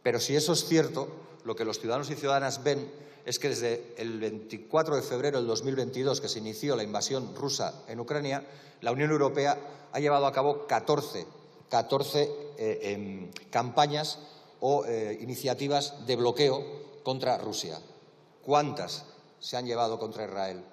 Pero si eso es cierto, lo que los ciudadanos y ciudadanas ven es que desde el 24 de febrero del 2022, que se inició la invasión rusa en Ucrania, la Unión Europea ha llevado a cabo 14 campañas o iniciativas de bloqueo contra Rusia. ¿Cuántas se han llevado contra Israel?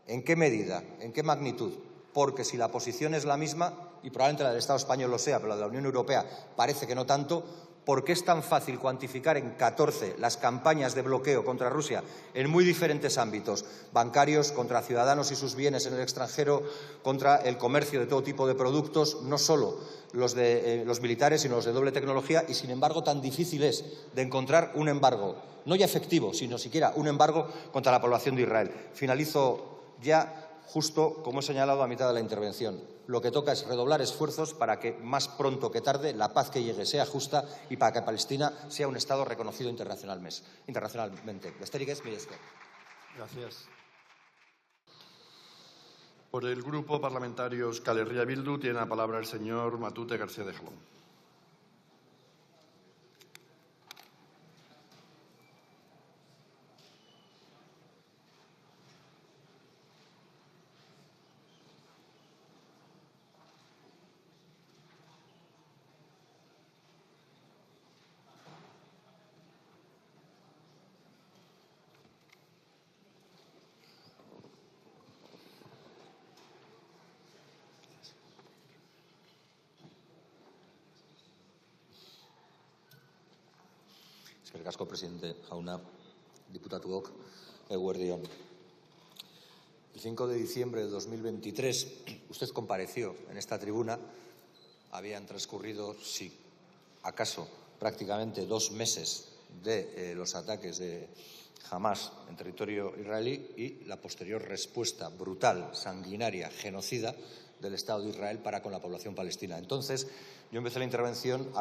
¿En qué medida? ¿En qué magnitud? Porque si la posición es la misma, y probablemente la del Estado español lo sea, pero la de la Unión Europea parece que no tanto, ¿por qué es tan fácil cuantificar en 14 las campañas de bloqueo contra Rusia en muy diferentes ámbitos, bancarios, contra ciudadanos y sus bienes en el extranjero, contra el comercio de todo tipo de productos, no solo los de los militares, sino los de doble tecnología, y sin embargo tan difícil es de encontrar un embargo, no ya efectivo, sino siquiera un embargo contra la población de Israel? Finalizo ya, justo como he señalado a mitad de la intervención. Lo que toca es redoblar esfuerzos para que más pronto que tarde la paz que llegue sea justa y para que Palestina sea un Estado reconocido internacionalmente. Besterik ez, mila esker. Gracias. Por el Grupo Parlamentario Euskal Herria Bildu tiene la palabra el señor Matute García de Jalón. Eskerrik asko, presidente jauna, diputatuok, eguerdi on. El 5 de diciembre de 2023 usted compareció en esta tribuna. Habían transcurrido, si acaso, prácticamente 2 meses de los ataques de Hamás en territorio israelí y la posterior respuesta brutal, sanguinaria, genocida del Estado de Israel para con la población palestina. Entonces, yo empecé la intervención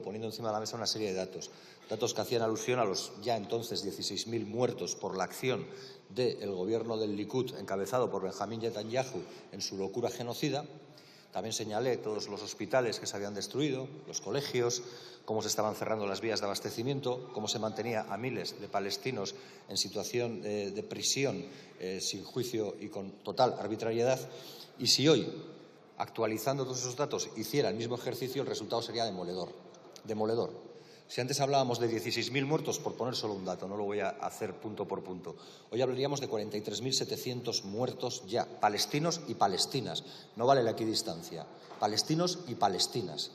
poniendo encima de la mesa una serie de datos que hacían alusión a los ya entonces 16.000 muertos por la acción del gobierno del Likud, encabezado por Benjamín Netanyahu, en su locura genocida. También señalé todos los hospitales que se habían destruido, los colegios, cómo se estaban cerrando las vías de abastecimiento, cómo se mantenía a miles de palestinos en situación de prisión sin juicio y con total arbitrariedad. Y si hoy, actualizando todos esos datos, hiciera el mismo ejercicio, el resultado sería demoledor. Demoledor. Si antes hablábamos de 16.000 muertos, por poner solo un dato, no lo voy a hacer punto por punto, hoy hablaríamos de 43.700 muertos ya, palestinos y palestinas. No vale la equidistancia. Palestinos y palestinas.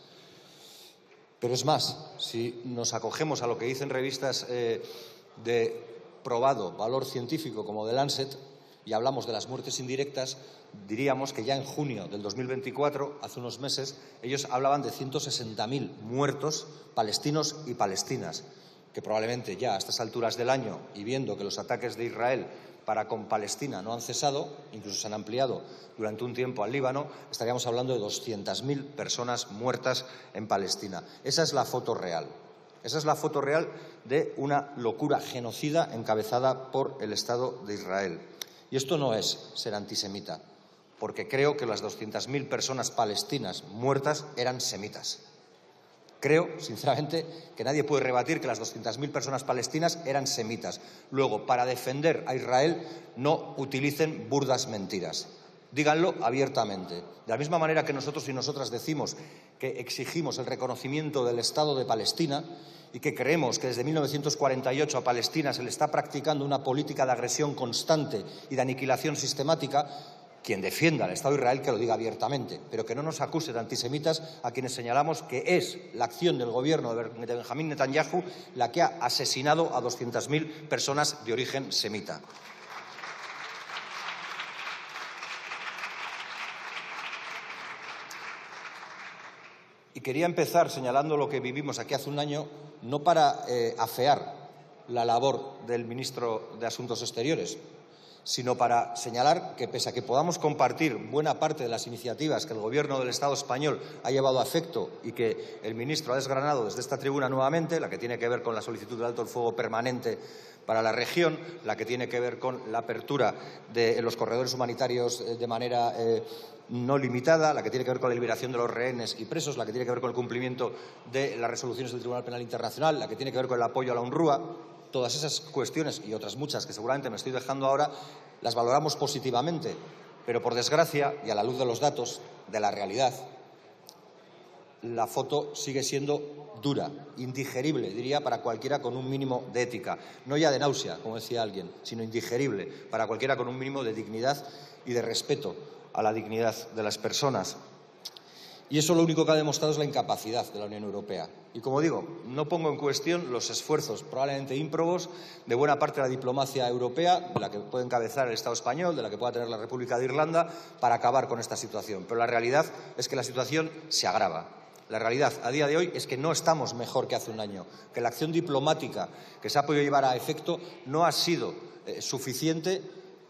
Pero es más, si nos acogemos a lo que dicen revistas de probado valor científico como The Lancet y hablamos de las muertes indirectas, diríamos que ya en junio del 2024, hace unos meses, ellos hablaban de 160.000 muertos palestinos y palestinas, que probablemente ya a estas alturas del año, y viendo que los ataques de Israel para con Palestina no han cesado, incluso se han ampliado durante un tiempo al Líbano, estaríamos hablando de 200.000 personas muertas en Palestina. Esa es la foto real. Esa es la foto real de una locura genocida encabezada por el Estado de Israel. Y esto no es ser antisemita, porque creo que las 200.000 personas palestinas muertas eran semitas. Creo, sinceramente, que nadie puede rebatir que las 200.000 personas palestinas eran semitas. Luego, para defender a Israel, no utilicen burdas mentiras. Díganlo abiertamente. De la misma manera que nosotros y nosotras decimos que exigimos el reconocimiento del Estado de Palestina y que creemos que desde 1948 a Palestina se le está practicando una política de agresión constante y de aniquilación sistemática, quien defienda al Estado de Israel que lo diga abiertamente, pero que no nos acuse de antisemitas a quienes señalamos que es la acción del gobierno de Benjamín Netanyahu la que ha asesinado a 200.000 personas de origen semita. Y quería empezar señalando lo que vivimos aquí hace un año, no para afear la labor del ministro de Asuntos Exteriores, sino para señalar que, pese a que podamos compartir buena parte de las iniciativas que el Gobierno del Estado español ha llevado a efecto y que el ministro ha desgranado desde esta tribuna nuevamente, la que tiene que ver con la solicitud de alto el fuego permanente para la región, la que tiene que ver con la apertura de los corredores humanitarios de manera no limitada, la que tiene que ver con la liberación de los rehenes y presos, la que tiene que ver con el cumplimiento de las resoluciones del Tribunal Penal Internacional, la que tiene que ver con el apoyo a la UNRWA. Todas esas cuestiones y otras muchas que seguramente me estoy dejando ahora las valoramos positivamente, pero por desgracia y a la luz de los datos, de la realidad, la foto sigue siendo dura, indigerible, diría, para cualquiera con un mínimo de ética. No ya de náusea, como decía alguien, sino indigerible para cualquiera con un mínimo de dignidad y de respeto a la dignidad de las personas. Y eso lo único que ha demostrado es la incapacidad de la Unión Europea. Y, como digo, no pongo en cuestión los esfuerzos probablemente ímprobos de buena parte de la diplomacia europea, de la que puede encabezar el Estado español, de la que pueda tener la República de Irlanda, para acabar con esta situación. Pero la realidad es que la situación se agrava. La realidad a día de hoy es que no estamos mejor que hace un año, que la acción diplomática que se ha podido llevar a efecto no ha sido suficiente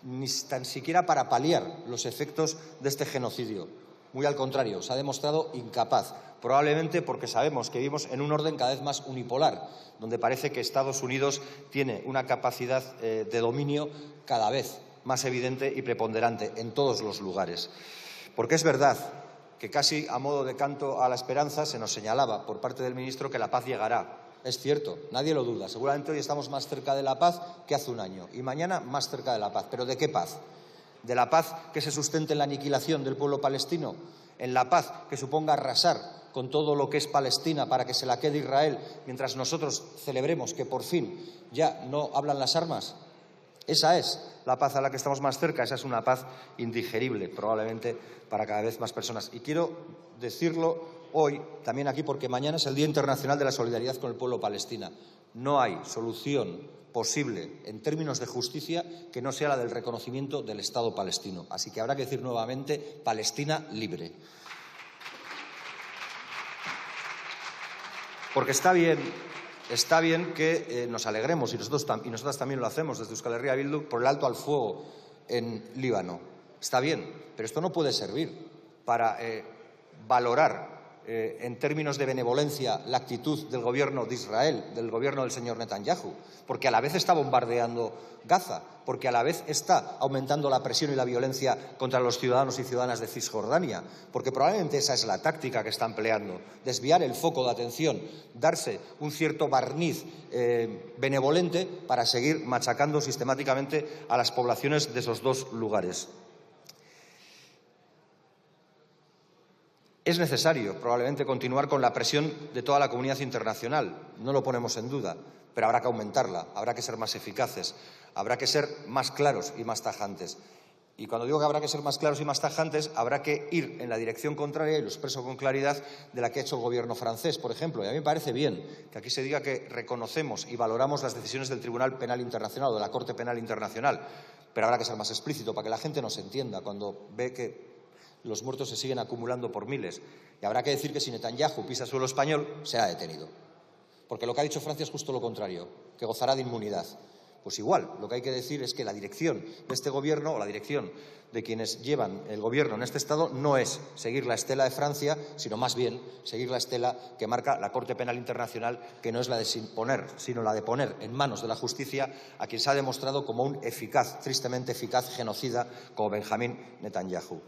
ni tan siquiera para paliar los efectos de este genocidio. Muy al contrario, se ha demostrado incapaz, probablemente porque sabemos que vivimos en un orden cada vez más unipolar, donde parece que Estados Unidos tiene una capacidad de dominio cada vez más evidente y preponderante en todos los lugares. Porque es verdad que casi a modo de canto a la esperanza se nos señalaba por parte del ministro que la paz llegará. Es cierto, nadie lo duda. Seguramente hoy estamos más cerca de la paz que hace un año y mañana más cerca de la paz. ¿Pero de qué paz? ¿De la paz que se sustente en la aniquilación del pueblo palestino? ¿En la paz que suponga arrasar con todo lo que es Palestina para que se la quede Israel mientras nosotros celebremos que por fin ya no hablan las armas? Esa es la paz a la que estamos más cerca. Esa es una paz indigerible, probablemente, para cada vez más personas. Y quiero decirlo hoy, también aquí, porque mañana es el Día Internacional de la Solidaridad con el pueblo palestino. No hay solución posible en términos de justicia que no sea la del reconocimiento del Estado palestino. Así que habrá que decir nuevamente Palestina libre. Porque está bien que nos alegremos, y nosotras también lo hacemos desde Euskal Herria Bildu, por el alto al fuego en Líbano. Está bien, pero esto no puede servir para valorar en términos de benevolencia la actitud del Gobierno de Israel, del Gobierno del señor Netanyahu, porque a la vez está bombardeando Gaza, porque a la vez está aumentando la presión y la violencia contra los ciudadanos y ciudadanas de Cisjordania, porque probablemente esa es la táctica que está empleando, desviar el foco de atención, darse un cierto barniz benevolente para seguir machacando sistemáticamente a las poblaciones de esos dos lugares. Es necesario, probablemente, continuar con la presión de toda la comunidad internacional. No lo ponemos en duda, pero habrá que aumentarla, habrá que ser más eficaces, habrá que ser más claros y más tajantes. Y cuando digo que habrá que ser más claros y más tajantes, habrá que ir en la dirección contraria, y lo expreso con claridad, de la que ha hecho el Gobierno francés, por ejemplo. Y a mí me parece bien que aquí se diga que reconocemos y valoramos las decisiones del Tribunal Penal Internacional o de la Corte Penal Internacional, pero habrá que ser más explícito para que la gente nos entienda cuando ve que los muertos se siguen acumulando por miles. Y habrá que decir que si Netanyahu pisa suelo español, será detenido. Porque lo que ha dicho Francia es justo lo contrario, que gozará de inmunidad. Pues igual, lo que hay que decir es que la dirección de este Gobierno, o la dirección de quienes llevan el Gobierno en este Estado, no es seguir la estela de Francia, sino más bien seguir la estela que marca la Corte Penal Internacional, que no es la de imponer, sino la de poner en manos de la justicia a quien se ha demostrado como un eficaz, tristemente eficaz, genocida como Benjamín Netanyahu.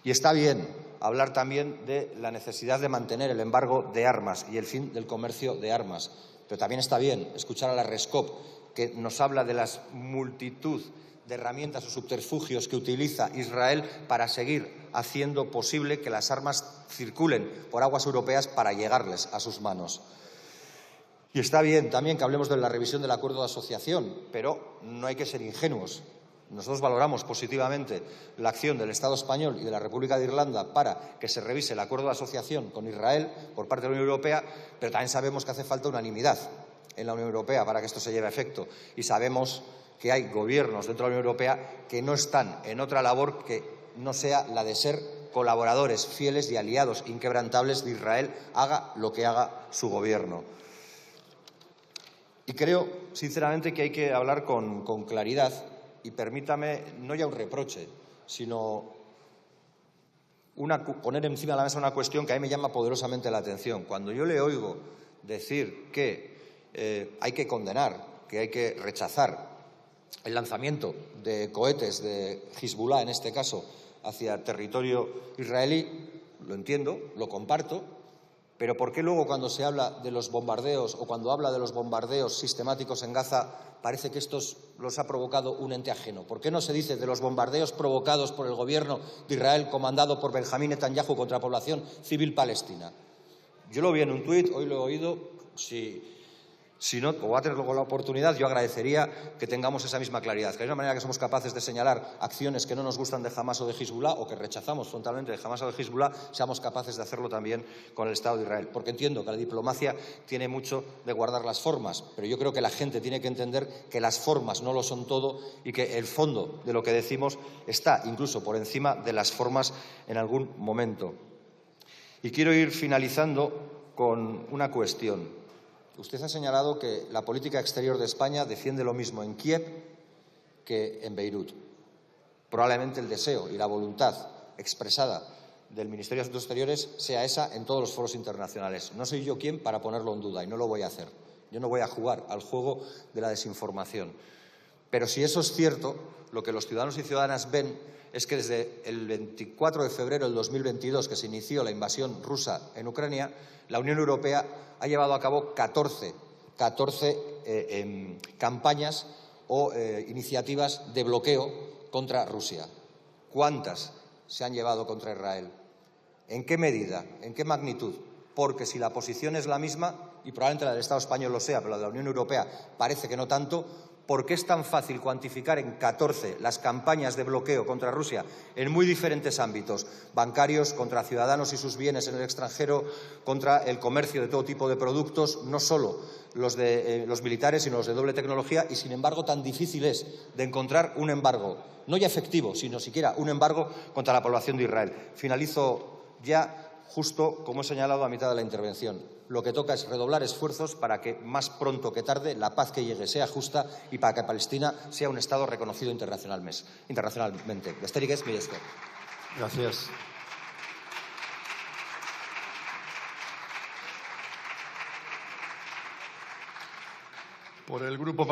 Y está bien hablar también de la necesidad de mantener el embargo de armas y el fin del comercio de armas. Pero también está bien escuchar a la Rescop, que nos habla de la multitud de herramientas o subterfugios que utiliza Israel para seguir haciendo posible que las armas circulen por aguas europeas para llegarles a sus manos. Y está bien también que hablemos de la revisión del acuerdo de asociación, pero no hay que ser ingenuos. Nosotros valoramos positivamente la acción del Estado español y de la República de Irlanda para que se revise el acuerdo de asociación con Israel por parte de la Unión Europea, pero también sabemos que hace falta unanimidad en la Unión Europea para que esto se lleve a efecto. Y sabemos que hay gobiernos dentro de la Unión Europea que no están en otra labor que no sea la de ser colaboradores fieles y aliados inquebrantables de Israel, haga lo que haga su gobierno. Y creo, sinceramente, que hay que hablar con claridad y permítame, no ya un reproche, sino poner encima de la mesa una cuestión que a mí me llama poderosamente la atención. Cuando yo le oigo decir que hay que condenar, que hay que rechazar el lanzamiento de cohetes de Hezbollah, en este caso, hacia territorio israelí, lo entiendo, lo comparto, pero ¿por qué luego cuando se habla de los bombardeos o cuando habla de los bombardeos sistemáticos en Gaza parece que estos los ha provocado un ente ajeno? ¿Por qué no se dice de los bombardeos provocados por el gobierno de Israel comandado por Benjamín Netanyahu contra la población civil palestina? Yo lo vi en un tuit, hoy lo he oído. Si no, o va a tener luego la oportunidad, yo agradecería que tengamos esa misma claridad, que de la manera que somos capaces de señalar acciones que no nos gustan de Hamás o de Hezbollah o que rechazamos frontalmente de Hamás o de Hezbollah, seamos capaces de hacerlo también con el Estado de Israel. Porque entiendo que la diplomacia tiene mucho de guardar las formas, pero yo creo que la gente tiene que entender que las formas no lo son todo y que el fondo de lo que decimos está incluso por encima de las formas en algún momento. Y quiero ir finalizando con una cuestión. Usted ha señalado que la política exterior de España defiende lo mismo en Kiev que en Beirut. Probablemente el deseo y la voluntad expresada del Ministerio de Asuntos Exteriores sea esa en todos los foros internacionales. No soy yo quien para ponerlo en duda y no lo voy a hacer. Yo no voy a jugar al juego de la desinformación. Pero si eso es cierto, lo que los ciudadanos y ciudadanas ven es que desde el 24 de febrero del 2022, que se inició la invasión rusa en Ucrania, la Unión Europea ha llevado a cabo 14 campañas o iniciativas de bloqueo contra Rusia. ¿Cuántas se han llevado contra Israel? ¿En qué medida? ¿En qué magnitud? Porque si la posición es la misma, y probablemente la del Estado español lo sea, pero la de la Unión Europea parece que no tanto, ¿por qué es tan fácil cuantificar en 14 las campañas de bloqueo contra Rusia en muy diferentes ámbitos? Bancarios, contra ciudadanos y sus bienes en el extranjero, contra el comercio de todo tipo de productos, no solo los de los militares, sino los de doble tecnología, y sin embargo tan difícil es de encontrar un embargo, no ya efectivo, sino siquiera un embargo contra la población de Israel. Finalizo ya. Justo como he señalado a mitad de la intervención, lo que toca es redoblar esfuerzos para que más pronto que tarde la paz que llegue sea justa y para que Palestina sea un Estado reconocido internacionalmente. Besterik ez, mila esker. Gracias. Por el Grupo